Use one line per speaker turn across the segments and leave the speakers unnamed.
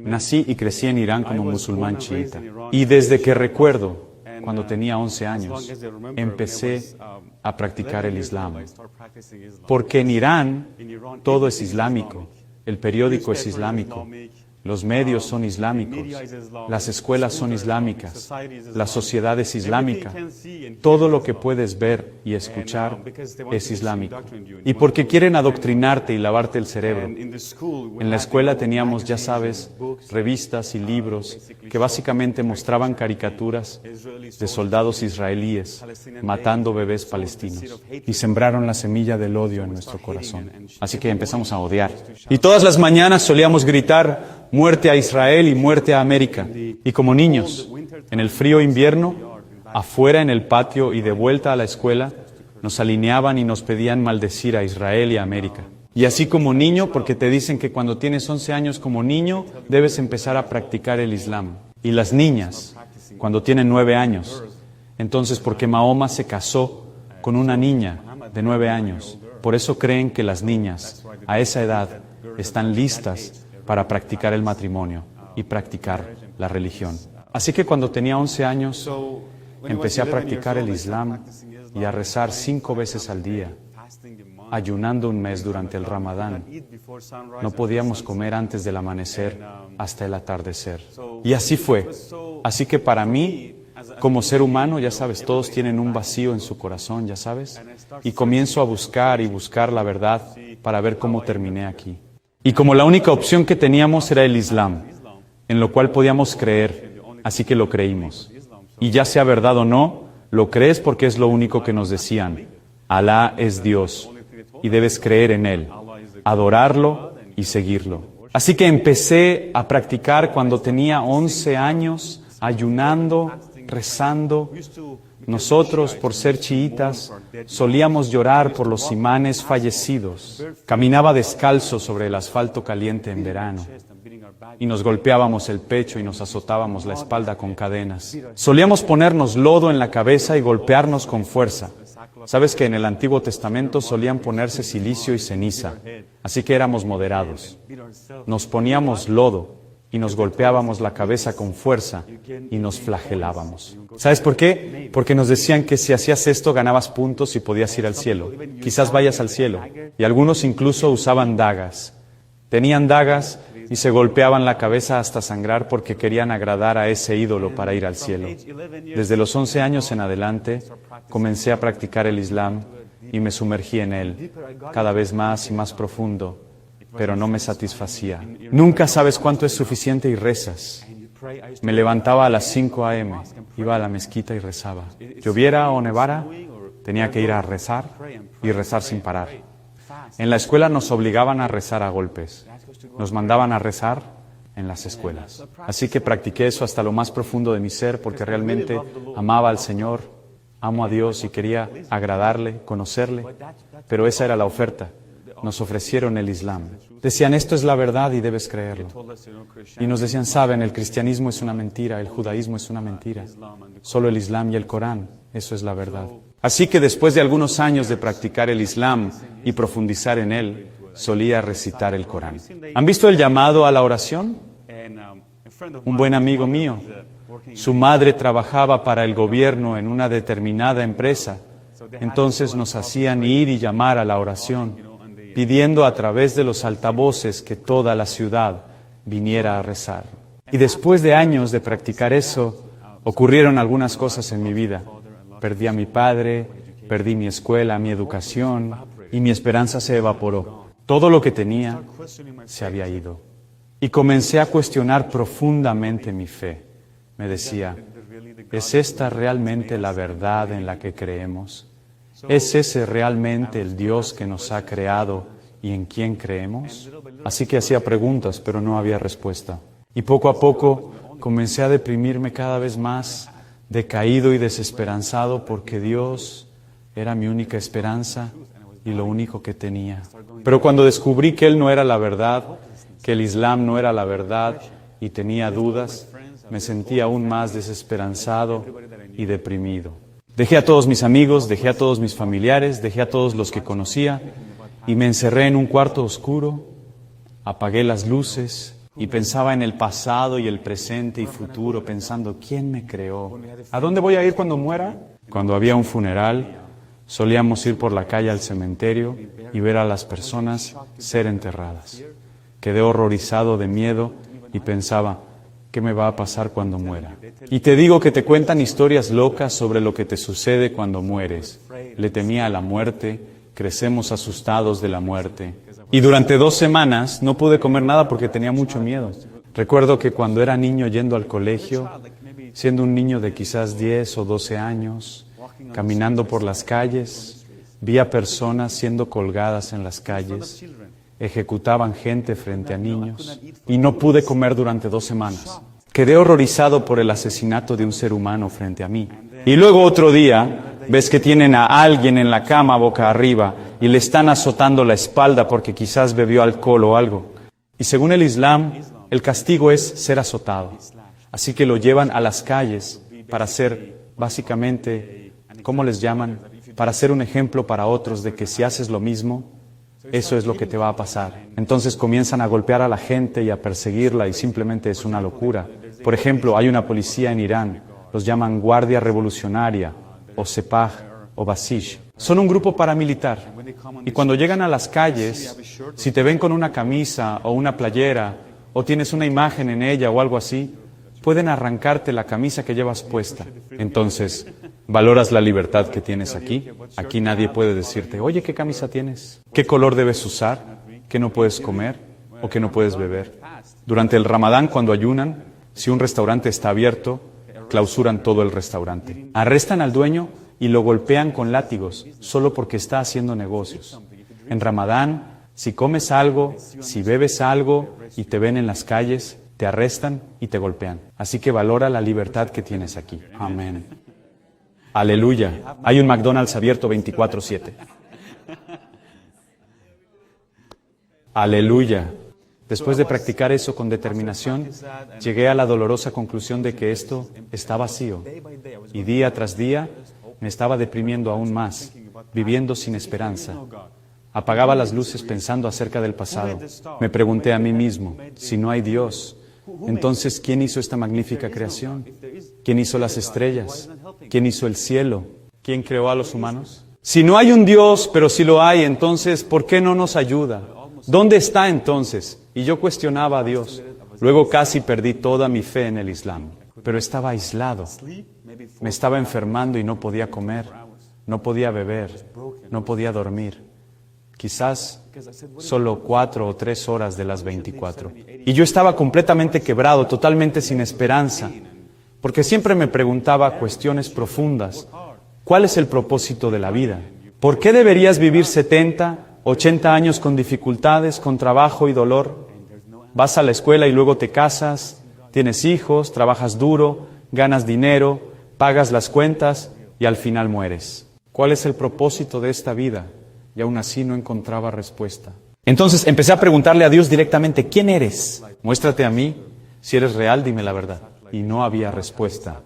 Nací y crecí en Irán como musulmán chiita. Y desde que recuerdo, cuando tenía 11 años, empecé a practicar el Islam. Porque en Irán todo es islámico, el periódico es islámico, los medios son islámicos, las escuelas son islámicas, la sociedad es islámica. Todo lo que puedes ver y escuchar es islámico. Y porque quieren adoctrinarte y lavarte el cerebro. En la escuela teníamos, ya sabes, revistas y libros que básicamente mostraban caricaturas de soldados israelíes matando bebés palestinos. Y sembraron la semilla del odio en nuestro corazón. Así que empezamos a odiar. Y todas las mañanas solíamos gritar: muerte a Israel y muerte a América. Y como niños, en el frío invierno, afuera en el patio y de vuelta a la escuela, nos alineaban y nos pedían maldecir a Israel y a América. Y así como niño, porque te dicen que cuando tienes 11 años como niño, debes empezar a practicar el Islam. Y las niñas, cuando tienen 9 años. Entonces, porque Mahoma se casó con una niña de 9 años. Por eso creen que las niñas, a esa edad, están listas para practicar el matrimonio y practicar la religión. Así que cuando tenía 11 años, empecé a practicar el Islam y a rezar 5 veces al día, ayunando un mes durante el Ramadán. No podíamos comer antes del amanecer hasta el atardecer. Y así fue. Así que para mí, como ser humano, ya sabes, todos tienen un vacío en su corazón, ya sabes. Y comienzo a buscar y buscar la verdad para ver cómo terminé aquí. Y como la única opción que teníamos era el Islam, en lo cual podíamos creer, así que lo creímos. Y ya sea verdad o no, lo crees porque es lo único que nos decían. Alá es Dios, y debes creer en Él, adorarlo y seguirlo. Así que empecé a practicar cuando tenía 11 años, ayunando, rezando. Nosotros, por ser chiitas, solíamos llorar por los imanes fallecidos. Caminaba descalzo sobre el asfalto caliente en verano. Y nos golpeábamos el pecho y nos azotábamos la espalda con cadenas. Solíamos ponernos lodo en la cabeza y golpearnos con fuerza. Sabes que en el Antiguo Testamento solían ponerse silicio y ceniza. Así que éramos moderados. Nos poníamos lodo y nos golpeábamos la cabeza con fuerza y nos flagelábamos. ¿Sabes por qué? Porque nos decían que si hacías esto ganabas puntos y podías ir al cielo. Quizás vayas al cielo. Y algunos incluso usaban dagas. Tenían dagas y se golpeaban la cabeza hasta sangrar porque querían agradar a ese ídolo para ir al cielo. Desde los 11 años en adelante comencé a practicar el Islam y me sumergí en él, cada vez más y más profundo. Pero no me satisfacía. Nunca sabes cuánto es suficiente y rezas. Me levantaba a las 5 a.m., iba a la mezquita y rezaba. Lloviera o nevara, tenía que ir a rezar y rezar sin parar. En la escuela nos obligaban a rezar a golpes. Nos mandaban a rezar en las escuelas. Así que practiqué eso hasta lo más profundo de mi ser porque realmente amaba al Señor, amo a Dios y quería agradarle, conocerle. Pero esa era la oferta. Nos ofrecieron el Islam. Decían, esto es la verdad y debes creerlo. Y nos decían, saben, el cristianismo es una mentira, el judaísmo es una mentira. Solo el Islam y el Corán, eso es la verdad. Así que después de algunos años de practicar el Islam y profundizar en él, solía recitar el Corán. ¿Han visto el llamado a la oración? Un buen amigo mío, su madre trabajaba para el gobierno en una determinada empresa. Entonces nos hacían ir y llamar a la oración, pidiendo a través de los altavoces que toda la ciudad viniera a rezar. Y después de años de practicar eso, ocurrieron algunas cosas en mi vida. Perdí a mi padre, perdí mi escuela, mi educación, y mi esperanza se evaporó. Todo lo que tenía se había ido. Y comencé a cuestionar profundamente mi fe. Me decía, ¿es esta realmente la verdad en la que creemos? ¿Es ese realmente el Dios que nos ha creado y en quien creemos? Así que hacía preguntas, pero no había respuesta. Y poco a poco comencé a deprimirme cada vez más, decaído y desesperanzado, porque Dios era mi única esperanza y lo único que tenía. Pero cuando descubrí que Él no era la verdad, que el Islam no era la verdad y tenía dudas, me sentí aún más desesperanzado y deprimido. Dejé a todos mis amigos, dejé a todos mis familiares, dejé a todos los que conocía y me encerré en un cuarto oscuro, apagué las luces Y pensaba en el pasado y el presente y futuro, pensando, ¿quién me creó? ¿A dónde voy a ir cuando muera? Cuando había un funeral, solíamos ir por la calle al cementerio y ver a las personas ser enterradas. Quedé horrorizado de miedo y pensaba, ¿qué me va a pasar cuando muera? Y te digo que te cuentan historias locas sobre lo que te sucede cuando mueres. Le temía a la muerte, crecemos asustados de la muerte. Y durante 2 semanas no pude comer nada porque tenía mucho miedo. Recuerdo que cuando era niño yendo al colegio, siendo un niño de quizás 10 o 12 años, caminando por las calles, vi a personas siendo colgadas en las calles, ejecutaban gente frente a niños y no pude comer durante 2 semanas. Quedé horrorizado por el asesinato de un ser humano frente a mí. Y luego otro día, ves que tienen a alguien en la cama boca arriba y le están azotando la espalda porque quizás bebió alcohol o algo. Y según el Islam, el castigo es ser azotado. Así que lo llevan a las calles para ser, básicamente, ¿cómo les llaman? Para ser un ejemplo para otros de que si haces lo mismo, eso es lo que te va a pasar. Entonces comienzan a golpear a la gente y a perseguirla y simplemente es una locura. Por ejemplo, hay una policía en Irán, los llaman Guardia Revolucionaria, o Sepah, o Basish. Son un grupo paramilitar. Y cuando llegan a las calles, si te ven con una camisa o una playera, o tienes una imagen en ella o algo así, pueden arrancarte la camisa que llevas puesta. Entonces, ¿valoras la libertad que tienes aquí? Aquí nadie puede decirte, oye, ¿qué camisa tienes? ¿Qué color debes usar? ¿Qué no puedes comer? ¿O qué no puedes beber? Durante el Ramadán, cuando ayunan, si un restaurante está abierto, clausuran todo el restaurante. Arrestan al dueño y lo golpean con látigos, solo porque está haciendo negocios. En Ramadán, si comes algo, si bebes algo y te ven en las calles, te arrestan y te golpean. Así que valora la libertad que tienes aquí. Amén. Aleluya. Hay un McDonald's abierto 24/7. Aleluya. Después de practicar eso con determinación, llegué a la dolorosa conclusión de que esto está vacío. Y día tras día me estaba deprimiendo aún más, viviendo sin esperanza. Apagaba las luces pensando acerca del pasado. Me pregunté a mí mismo, si no hay Dios, entonces, ¿quién hizo esta magnífica creación? ¿Quién hizo las estrellas? ¿Quién hizo el cielo? ¿Quién creó a los humanos? Si no hay un Dios, pero si lo hay, entonces, ¿por qué no nos ayuda? ¿Dónde está entonces? Y yo cuestionaba a Dios. Luego casi perdí toda mi fe en el Islam. Pero estaba aislado. Me estaba enfermando y no podía comer, no podía beber, no podía dormir. Quizás solo 4 o 3 horas de las 24. Y yo estaba completamente quebrado, totalmente sin esperanza, porque siempre me preguntaba cuestiones profundas. ¿Cuál es el propósito de la vida? ¿Por qué deberías vivir 70, 80 años con dificultades, con trabajo y dolor? Vas a la escuela y luego te casas, tienes hijos, trabajas duro, ganas dinero, pagas las cuentas y al final mueres. ¿Cuál es el propósito de esta vida? Y aún así no encontraba respuesta. Entonces empecé a preguntarle a Dios directamente, ¿quién eres? Muéstrate a mí, si eres real, dime la verdad. Y no había respuesta.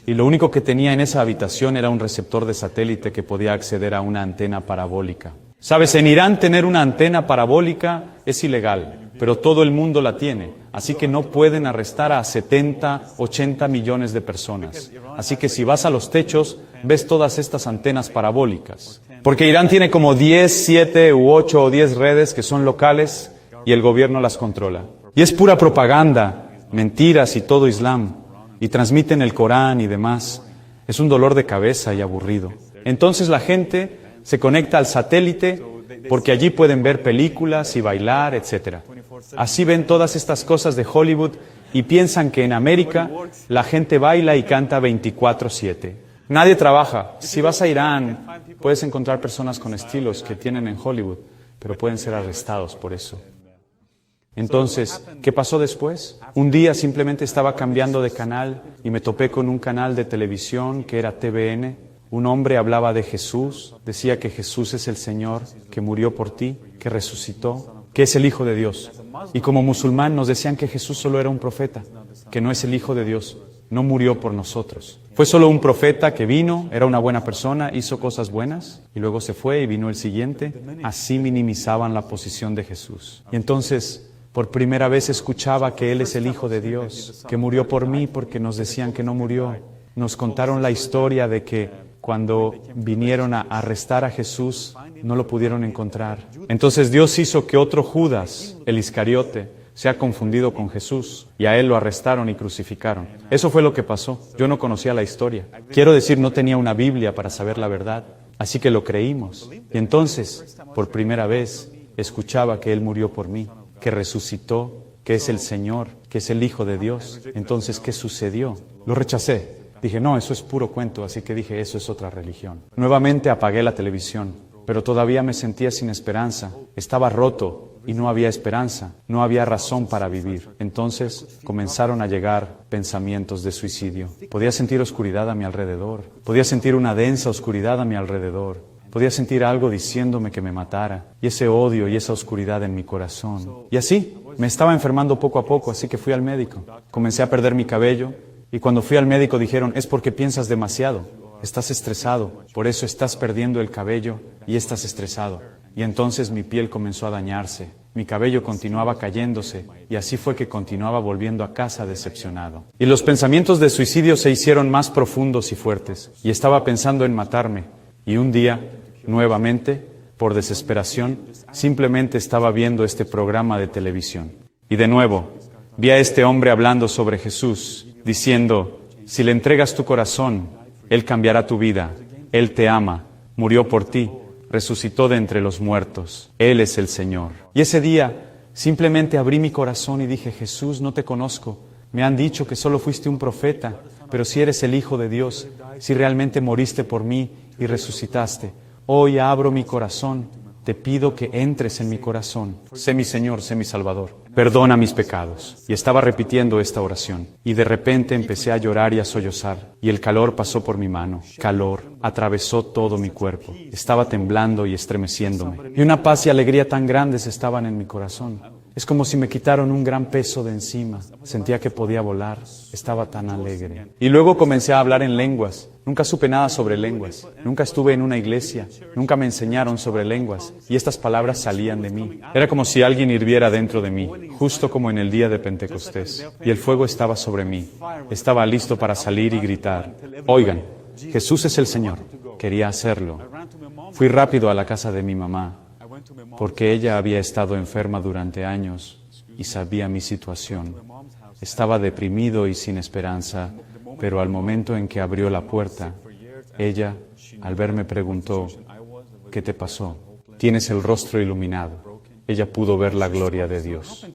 Y lo único que tenía en esa habitación era un receptor de satélite que podía acceder a una antena parabólica. Sabes, en Irán tener una antena parabólica es ilegal, pero todo el mundo la tiene. Así que no pueden arrestar a 70, 80 millones de personas. Así que si vas a los techos, ves todas estas antenas parabólicas. Porque Irán tiene como 10, 7 u 8 o 10 redes que son locales y el gobierno las controla. Y es pura propaganda, mentiras y todo Islam. Y transmiten el Corán y demás. Es un dolor de cabeza y aburrido. Entonces la gente se conecta al satélite porque allí pueden ver películas y bailar, etc. Así ven todas estas cosas de Hollywood y piensan que en América la gente baila y canta 24/7. Nadie trabaja. Si vas a Irán, puedes encontrar personas con estilos que tienen en Hollywood, pero pueden ser arrestados por eso. Entonces, ¿qué pasó después? Un día simplemente estaba cambiando de canal y me topé con un canal de televisión que era TVN. Un hombre hablaba de Jesús, decía que Jesús es el Señor, que murió por ti, que resucitó, que es el Hijo de Dios. Y como musulmán nos decían que Jesús solo era un profeta, que no es el Hijo de Dios, no murió por nosotros. Fue solo un profeta que vino, era una buena persona, hizo cosas buenas y luego se fue y vino el siguiente. Así minimizaban la posición de Jesús. Y entonces Por primera vez escuchaba que Él es el Hijo de Dios, que murió por mí porque nos decían que no murió. Nos contaron la historia de que cuando vinieron a arrestar a Jesús, no lo pudieron encontrar. Entonces Dios hizo que otro Judas, el Iscariote, se ha confundido con Jesús y a Él lo arrestaron y crucificaron. Eso fue lo que pasó. Yo no conocía la historia. Quiero decir, no tenía una Biblia para saber la verdad. Así que lo creímos. Y entonces, por primera vez, escuchaba que Él murió por mí, que resucitó, que es el Señor, que es el Hijo de Dios. Entonces, ¿qué sucedió? Lo rechacé. Dije, no, eso es puro cuento, así que dije, eso es otra religión. Nuevamente apagué la televisión, pero todavía me sentía sin esperanza. Estaba roto y no había esperanza, no había razón para vivir. Entonces comenzaron a llegar pensamientos de suicidio. Podía sentir oscuridad a mi alrededor, podía sentir una densa oscuridad a mi alrededor. Podía sentir algo diciéndome que me matara, y ese odio y esa oscuridad en mi corazón. Y así, me estaba enfermando poco a poco, así que fui al médico. Comencé a perder mi cabello, y cuando fui al médico dijeron, es porque piensas demasiado, estás estresado, por eso estás perdiendo el cabello y estás estresado. Y entonces mi piel comenzó a dañarse, mi cabello continuaba cayéndose, y así fue que continuaba volviendo a casa decepcionado. Y los pensamientos de suicidio se hicieron más profundos y fuertes, y estaba pensando en matarme. Y un día, nuevamente, por desesperación, simplemente estaba viendo este programa de televisión. Y de nuevo, vi a este hombre hablando sobre Jesús, diciendo, si le entregas tu corazón, Él cambiará tu vida, Él te ama, murió por ti, resucitó de entre los muertos, Él es el Señor. Y ese día, simplemente abrí mi corazón y dije, Jesús, no te conozco, me han dicho que solo fuiste un profeta, pero si eres el Hijo de Dios, si realmente moriste por mí y resucitaste, hoy abro mi corazón, te pido que entres en mi corazón, sé mi Señor, sé mi Salvador, perdona mis pecados. Y estaba repitiendo esta oración, y de repente empecé a llorar y a sollozar, y el calor pasó por mi mano, calor, atravesó todo mi cuerpo, estaba temblando y estremeciéndome, y una paz y alegría tan grandes estaban en mi corazón. Es como si me quitaron un gran peso de encima. Sentía que podía volar. Estaba tan alegre. Y luego comencé a hablar en lenguas. Nunca supe nada sobre lenguas. Nunca estuve en una iglesia. Nunca me enseñaron sobre lenguas. Y estas palabras salían de mí. Era como si alguien hirviera dentro de mí, justo como en el día de Pentecostés. Y el fuego estaba sobre mí. Estaba listo para salir y gritar. Oigan, Jesús es el Señor. Quería hacerlo. Fui rápido a la casa de mi mamá, porque ella había estado enferma durante años y sabía mi situación. Estaba deprimido y sin esperanza, pero al momento en que abrió la puerta, ella, al verme, preguntó, ¿qué te pasó? Tienes el rostro iluminado. Ella pudo ver la gloria de Dios.